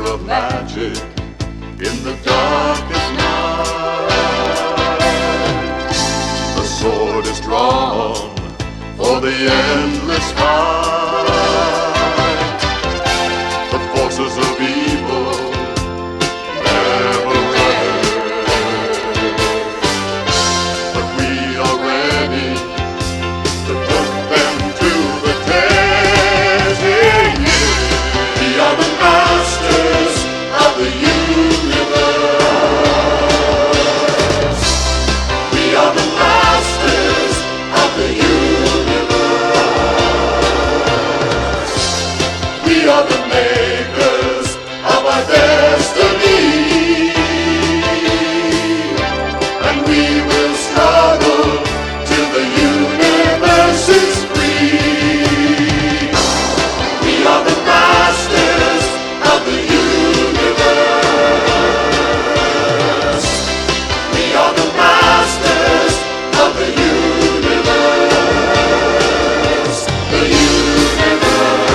glimmer of magic in the darkest night. The sword is drawn for the endless fight. The forces of evil never rest, but we are ready to put them to the test. We are the masters of the universe. We are the masters of the universe. We are the makers of our destiny, and we will struggle till the universe is free. We are the masters of the universe. We are the masters of the universe. The universe.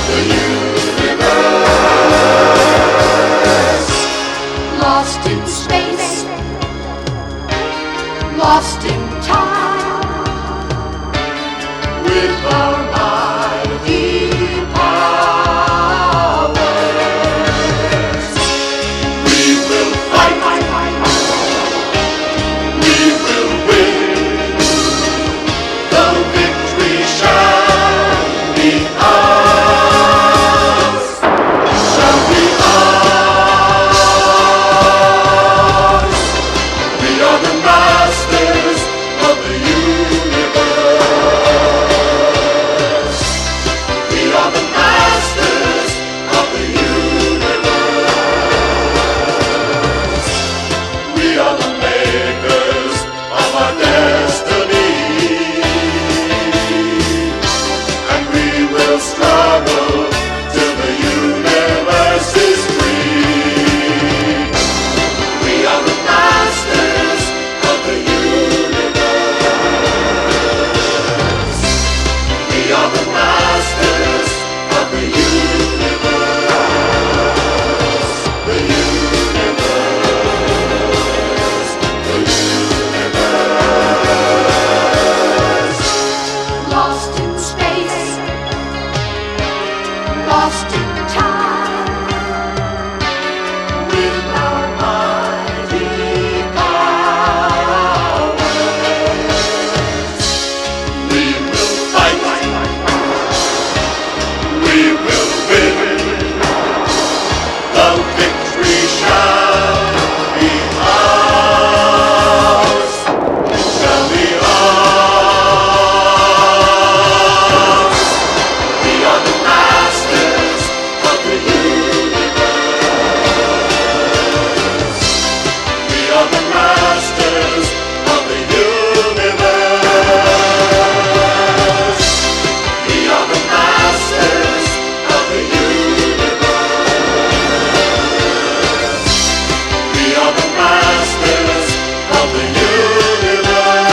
The universe. Lost in space, lost in time, With our mighty powers. we will fight. We will win. The victory shall be ours. Shall be ours. We are the masters of the universe. We are the masters of the universe. We are the makers of our destiny, and we will struggle till the universe is free. We are the masters of the universe. We are the masters of the universe. The universe. The universe. Lost in space, lost in time, with our mighty powers. We will fight. We will win. The victory shall be ours. It shall be ours. We are the masters of the universe. We are the masters of the universe. We are the masters of the universe. We are the masters of the universe.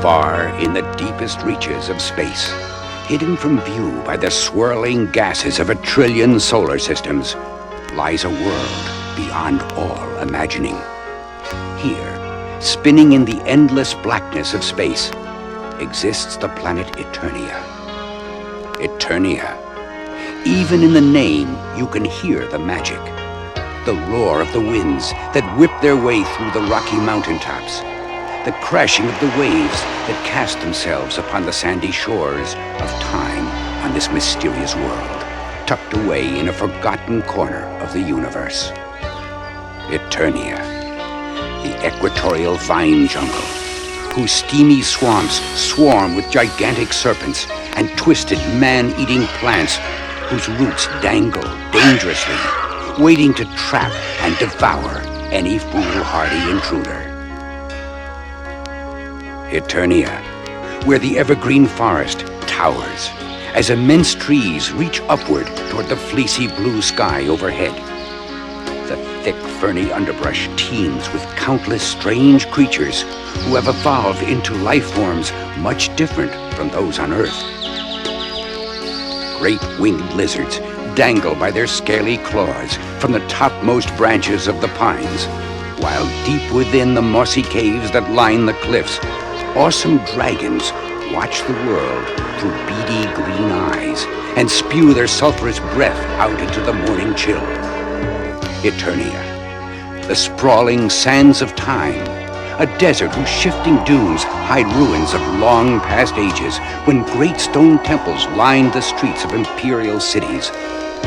Far in the deepest reaches of space, hidden from view by the swirling gases of 1 trillion solar systems, lies a world beyond all imagining. Here, spinning in the endless blackness of space, exists the planet Eternia. Eternia. Even in the name, you can hear the magic. The roar of the winds that whip their way through the rocky mountaintops. The crashing of the waves that cast themselves upon the sandy shores of time on this mysterious world, tucked away in a forgotten corner of the universe. Eternia, the equatorial vine jungle, whose steamy swamps swarm with gigantic serpents and twisted man-eating plants whose roots dangle dangerously, waiting to trap and devour any foolhardy intruder. Eternia, where the evergreen forest towers as immense trees reach upward toward the fleecy blue sky overhead. The thick ferny underbrush teems with countless strange creatures who have evolved into life forms much different from those on Earth. Great winged lizards dangle by their scaly claws from the topmost branches of the pines, while deep within the mossy caves that line the cliffs, awesome dragons watch the world through beady green eyes and spew their sulphurous breath out into the morning chill. Eternia, the sprawling sands of time, a desert whose shifting dunes hide ruins of long past ages when great stone temples lined the streets of imperial cities,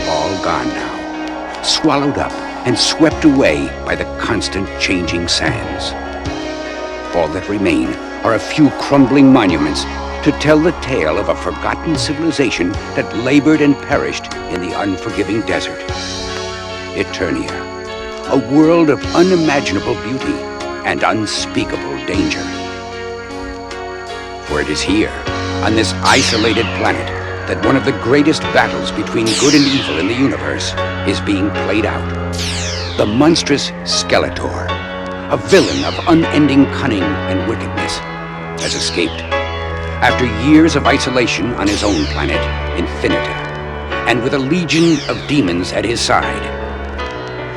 all gone now, swallowed up and swept away by the constant changing sands. All that remain are a few crumbling monuments to tell the tale of a forgotten civilization that labored and perished in the unforgiving desert. Eternia, a world of unimaginable beauty and unspeakable danger. For it is here, on this isolated planet, that one of the greatest battles between good and evil in the universe is being played out. The monstrous Skeletor, a villain of unending cunning and wickedness, has escaped. After years of isolation on his own planet, Infinita, and with a legion of demons at his side,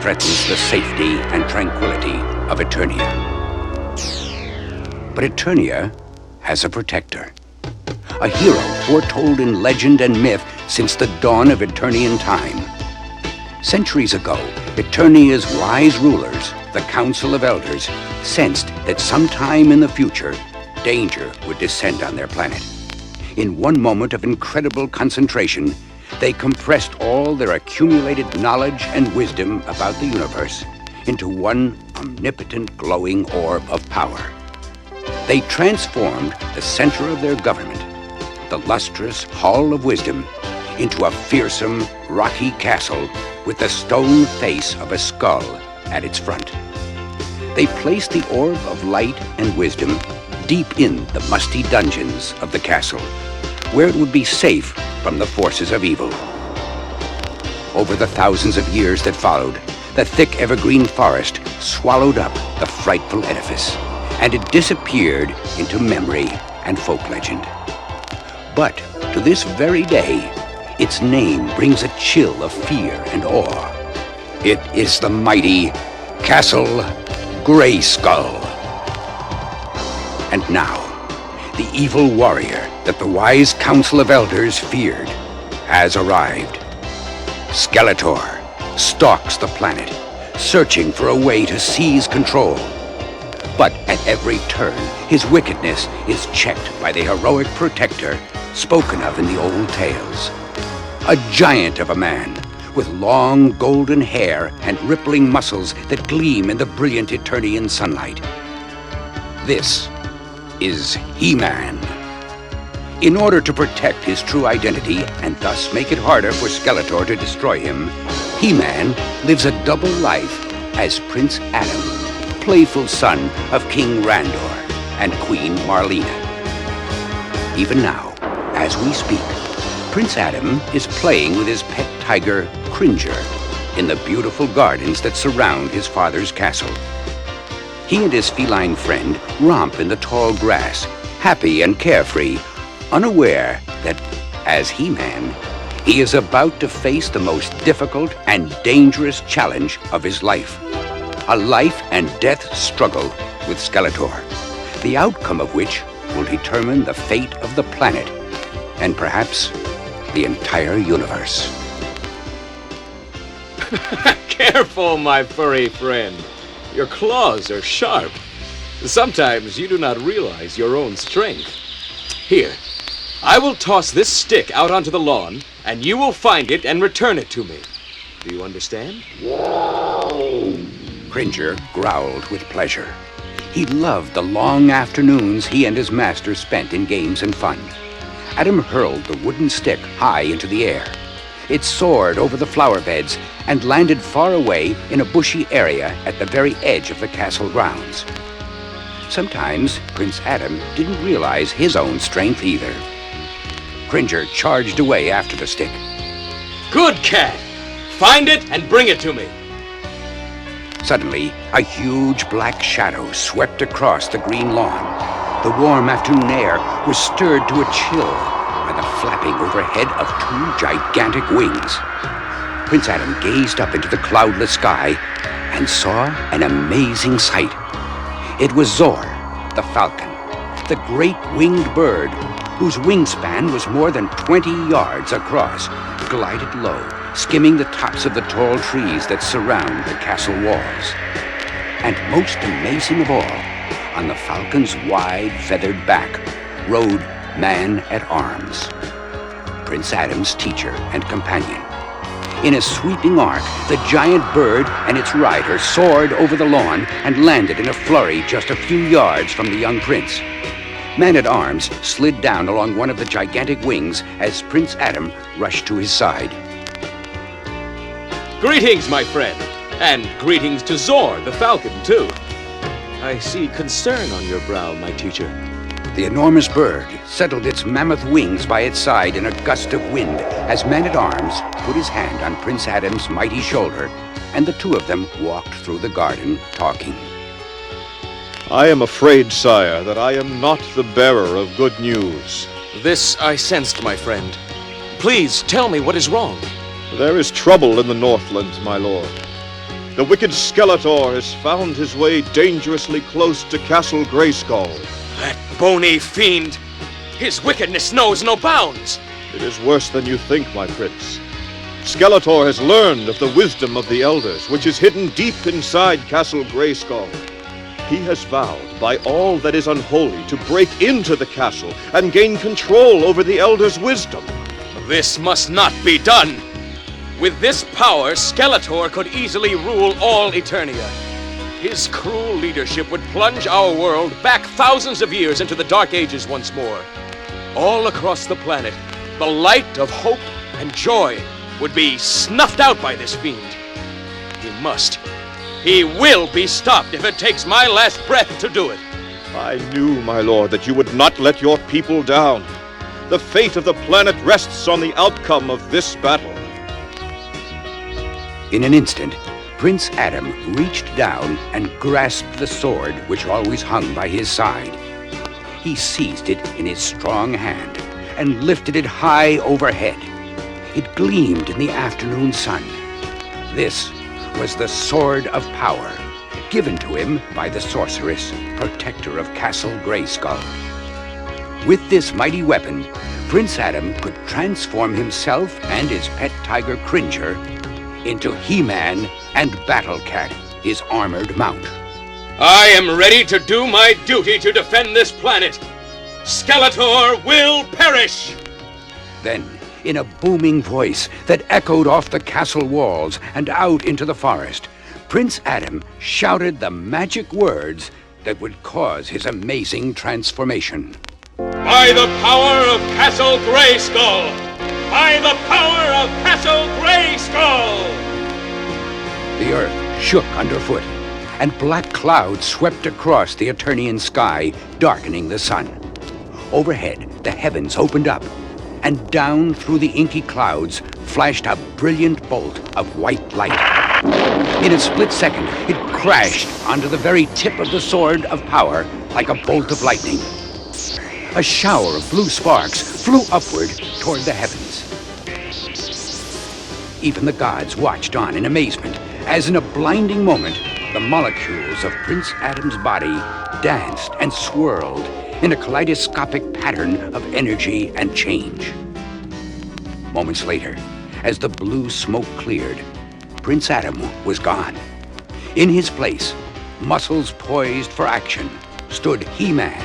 threatens the safety and tranquility of Eternia. But Eternia has a protector, a hero foretold in legend and myth since the dawn of Eternian time. Centuries ago, Eternia's wise rulers, the Council of Elders, sensed that sometime in the future, danger would descend on their planet. In one moment of incredible concentration, they compressed all their accumulated knowledge and wisdom about the universe into one omnipotent glowing orb of power. They transformed the center of their government, the lustrous Hall of Wisdom, into a fearsome, rocky castle with the stone face of a skull at its front. They placed the orb of light and wisdom deep in the musty dungeons of the castle, where it would be safe from the forces of evil. Over the thousands of years that followed, the thick evergreen forest swallowed up the frightful edifice, and it disappeared into memory and folk legend. But to this very day, its name brings a chill of fear and awe. It is the mighty Castle Grayskull. And now, the evil warrior that the wise Council of Elders feared has arrived. Skeletor stalks the planet, searching for a way to seize control. But at every turn, his wickedness is checked by the heroic protector spoken of in the old tales. A giant of a man with long golden hair and rippling muscles that gleam in the brilliant Eternian sunlight. This is He-Man. In order to protect his true identity and thus make it harder for Skeletor to destroy him, He-Man lives a double life as Prince Adam, playful son of King Randor and Queen Marlena. Even now, as we speak, Prince Adam is playing with his pet tiger, Cringer, in the beautiful gardens that surround his father's castle. He and his feline friend romp in the tall grass, happy and carefree, unaware that, as He-Man, he is about to face the most difficult and dangerous challenge of his life. A life and death struggle with Skeletor, the outcome of which will determine the fate of the planet and perhaps the entire universe. Careful, my furry friend. Your claws are sharp. Sometimes you do not realize your own strength. Here, I will toss this stick out onto the lawn, and you will find it and return it to me. Do you understand? Cringer growled with pleasure. He loved the long afternoons he and his master spent in games and fun. Adam hurled the wooden stick high into the air. It soared over the flower beds and landed far away in a bushy area at the very edge of the castle grounds. Sometimes Prince Adam didn't realize his own strength either. Cringer charged away after the stick. Good cat! Find it and bring it to me. Suddenly, a huge black shadow swept across the green lawn. The warm afternoon air was stirred to a chill by the flapping overhead of two gigantic wings. Prince Adam gazed up into the cloudless sky and saw an amazing sight. It was Zor, the falcon, the great winged bird whose wingspan was more than 20 yards across, glided low, skimming the tops of the tall trees that surround the castle walls. And most amazing of all, on the falcon's wide feathered back rode Man-at-Arms, Prince Adam's teacher and companion. In a sweeping arc, the giant bird and its rider soared over the lawn and landed in a flurry just a few yards from the young prince. Man-at-Arms slid down along one of the gigantic wings as Prince Adam rushed to his side. Greetings, my friend. And greetings to Zor, the falcon, too. I see concern on your brow, my teacher. The enormous bird settled its mammoth wings by its side in a gust of wind as Man-at-Arms put his hand on Prince Adam's mighty shoulder, and the two of them walked through the garden, talking. I am afraid, sire, that I am not the bearer of good news. This I sensed, my friend. Please tell me what is wrong. There is trouble in the Northlands, my lord. The wicked Skeletor has found his way dangerously close to Castle Grayskull. That bony fiend! His wickedness knows no bounds! It is worse than you think, my prince. Skeletor has learned of the wisdom of the elders, which is hidden deep inside Castle Grayskull. He has vowed by all that is unholy to break into the castle and gain control over the elders' wisdom. This must not be done! With this power, Skeletor could easily rule all Eternia. His cruel leadership would plunge our world back thousands of years into the Dark Ages once more. All across the planet, the light of hope and joy would be snuffed out by this fiend. He will be stopped if it takes my last breath to do it. I knew, my lord, that you would not let your people down. The fate of the planet rests on the outcome of this battle. In an instant, Prince Adam reached down and grasped the sword which always hung by his side. He seized it in his strong hand and lifted it high overhead. It gleamed in the afternoon sun. This was the Sword of Power, given to him by the sorceress, protector of Castle Grayskull. With this mighty weapon, Prince Adam could transform himself and his pet tiger Cringer into He-Man and Battle Cat, his armored mount. I am ready to do my duty to defend this planet. Skeletor will perish! Then, in a booming voice that echoed off the castle walls and out into the forest, Prince Adam shouted the magic words that would cause his amazing transformation. By the power of Castle Grayskull! By the power of Castle Grayskull! The earth shook underfoot, and black clouds swept across the Eternian sky, darkening the sun. Overhead, the heavens opened up, and down through the inky clouds flashed a brilliant bolt of white light. In a split second, it crashed onto the very tip of the Sword of Power like a bolt of lightning. A shower of blue sparks flew upward toward the heavens. Even the gods watched on in amazement as in a blinding moment, the molecules of Prince Adam's body danced and swirled in a kaleidoscopic pattern of energy and change. Moments later, as the blue smoke cleared, Prince Adam was gone. In his place, muscles poised for action, stood He-Man.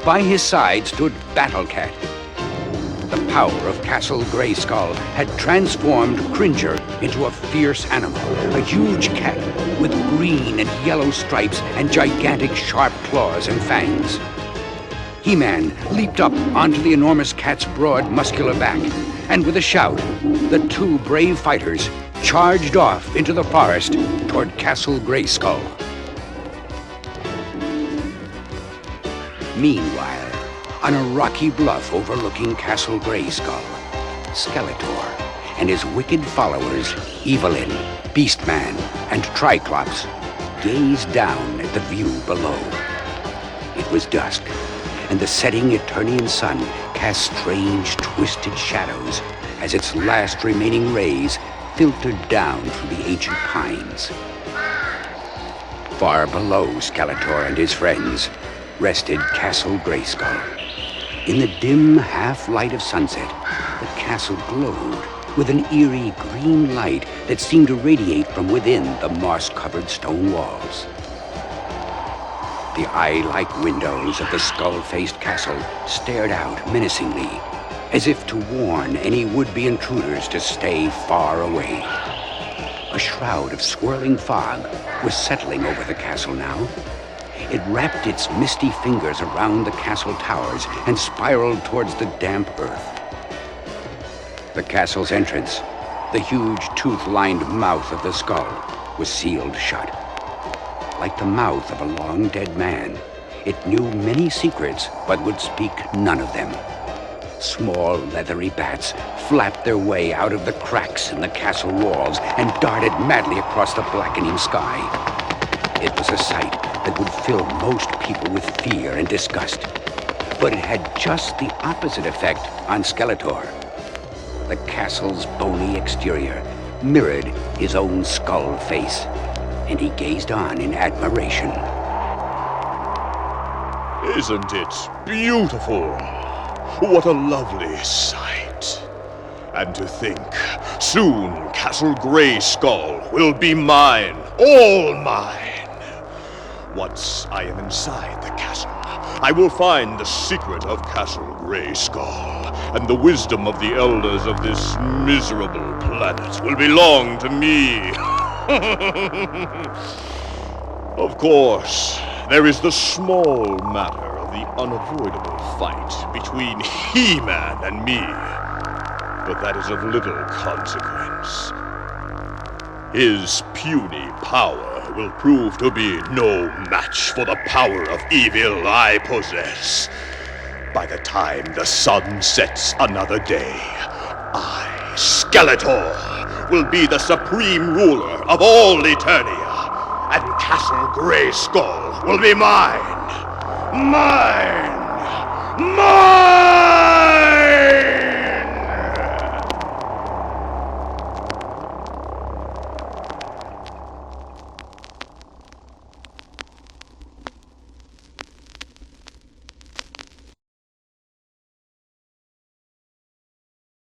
By his side stood Battle Cat. The power of Castle Grayskull had transformed Cringer into a fierce animal, a huge cat with green and yellow stripes and gigantic sharp claws and fangs. He-Man leaped up onto the enormous cat's broad, muscular back, and with a shout, the two brave fighters charged off into the forest toward Castle Grayskull. Meanwhile, on a rocky bluff overlooking Castle Grayskull, Skeletor and his wicked followers, Evelyn, Beastman, and Triclops, gazed down at the view below. It was dusk, and the setting Eternian sun cast strange, twisted shadows as its last remaining rays filtered down through the ancient pines. Far below Skeletor and his friends rested Castle Grayskull. In the dim half-light of sunset, the castle glowed with an eerie green light that seemed to radiate from within the moss-covered stone walls. The eye-like windows of the skull-faced castle stared out menacingly, as if to warn any would-be intruders to stay far away. A shroud of swirling fog was settling over the castle now. It wrapped its misty fingers around the castle towers and spiraled towards the damp earth. The castle's entrance, the huge tooth-lined mouth of the skull, was sealed shut. Like the mouth of a long-dead man, it knew many secrets but would speak none of them. Small, leathery bats flapped their way out of the cracks in the castle walls and darted madly across the blackening sky. It was a sight that would fill most people with fear and disgust. But it had just the opposite effect on Skeletor. The castle's bony exterior mirrored his own skull face, and he gazed on in admiration. Isn't it beautiful? What a lovely sight. And to think, soon Castle Grayskull will be mine, all mine. Once I am inside the castle, I will find the secret of Castle Grayskull, and the wisdom of the elders of this miserable planet will belong to me. Of course, there is the small matter of the unavoidable fight between He-Man and me, but that is of little consequence. His puny power will prove to be no match for the power of evil I possess. By the time the sun sets another day, I, Skeletor, will be the supreme ruler of all Eternia, and Castle Grayskull will be mine. Mine! Mine!